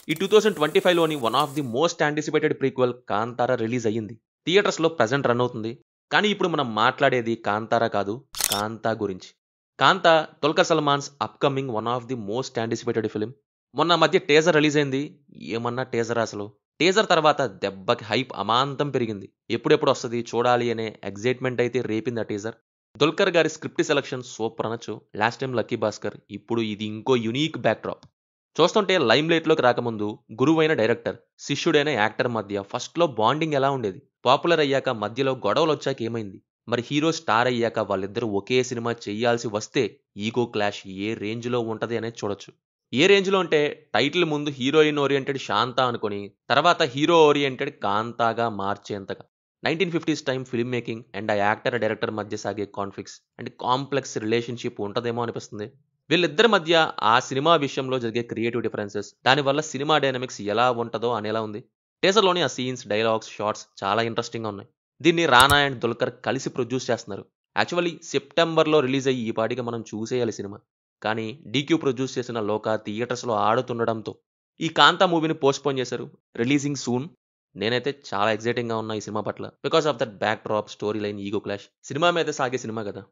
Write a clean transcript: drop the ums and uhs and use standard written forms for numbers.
ఈ 2025లోని one of the most anticipated prequel 'Kantara' release అయ్యింది. థియేటర్స్‌లో ప్రెజెంట్ రన్ అవుతుంది. కానీ ఇప్పుడు మనం మాట్లాడేది 'కాంతార' కాదు, 'కాంతా' గురించి. 'Kaantha' Dulquer Salmaan's upcoming one of the most anticipated film. మొన్న మధ్య టీజర్ రిలీజ్ అయింది. ఏమన్నా టీజరా అసలు. టీజర్ తర్వాత దెబ్బకి హైప్ అమాంతం పెరిగింది. ఎప్పుడెప్పుడొస్తది చూడాలి అనే ఎక్సైట్‌మెంట్ అయితే రేపింది ఆ టీజర్. దుల్కర్ గారి స్క్రిప్ట్ సెలక్షన్ సూపర్ అనొచ్చు. లాస్ట్ టైమ్ 'లక్కీ భాస్కర్', ఇప్పుడు ఇది ఇంకో యూనిక్ బ్యాక్‌డ్రాప్. చూస్తుంటే లైమ్ లైట్‌లోకి రాకముందు గురువైన డైరెక్టర్, శిష్యుడైన యాక్టర్ మధ్య ఫస్ట్‌లో బాండింగ్ ఎలా ఉండేది? పాపులర్ అయ్యాక మధ్యలో గొడవలొచ్చాక ఏమైంది? మరి హీరో స్టార్ అయ్యాక వాళ్ళిద్దరూ ఒకే సినిమా చేయాల్సి వస్తే ఈగో క్లాష్ ఏ రేంజ్‌లో ఉంటది అనేది చూడొచ్చు. ఏ రేంజ్‌లో అంటే టైటిల్ ముందు హీరోయిన్ ఓరియెంటెడ్ 'శాంత' అనుకోని, తర్వాత హీరో ఓరియెంటెడ్ 'కాంతా'గా మార్చేంతగా. 1950స్ టైమ్ ఫిల్మ్ మేకింగ్ అండ్ ఆ యాక్టర్, డైరెక్టర్ మధ్య సాగే కాన్ఫ్లిక్ట్స్ అండ్ కాంప్లెక్స్ రిలేషన్‌షిప్ ఉంటదేమో అనిపిస్తుంది. వీళ్ళిద్దరి మధ్య ఆ సినిమా విషయంలో జరిగే క్రియేటివ్ డిఫరెన్సెస్, దానివల్ల సినిమా డైనమిక్స్ ఎలా ఉంటదో అనేలా ఉంది. టీజర్‌లోని ఆ సీన్స్, డైలాగ్స్, షాట్స్ చాలా ఇంట్రెస్టింగ్‌గా ఉన్నాయి. దీన్ని రానా అండ్ దుల్కర్ కలిసి ప్రొడ్యూస్ చేస్తున్నారు. యాక్చువల్లీ సెప్టెంబర్‌లో రిలీజ్ అయ్యి ఈ పాటికి మనం చూసేయాలి సినిమా. కానీ 'డీక్యూ' ప్రొడ్యూస్ చేసిన 'లోక' థియేటర్స్‌లో ఆడుతుండడంతో ఈ 'కాంతా' మూవీని పోస్ట్‌పోన్ చేశారు. Releasing soon. నేనైతే చాలా ఎక్సైటింగ్‌గా ఉన్నా ఈ సినిమా పట్ల. Because of that back drop, story line, ego clash. Cinema మీద సాగే సినిమా కదా!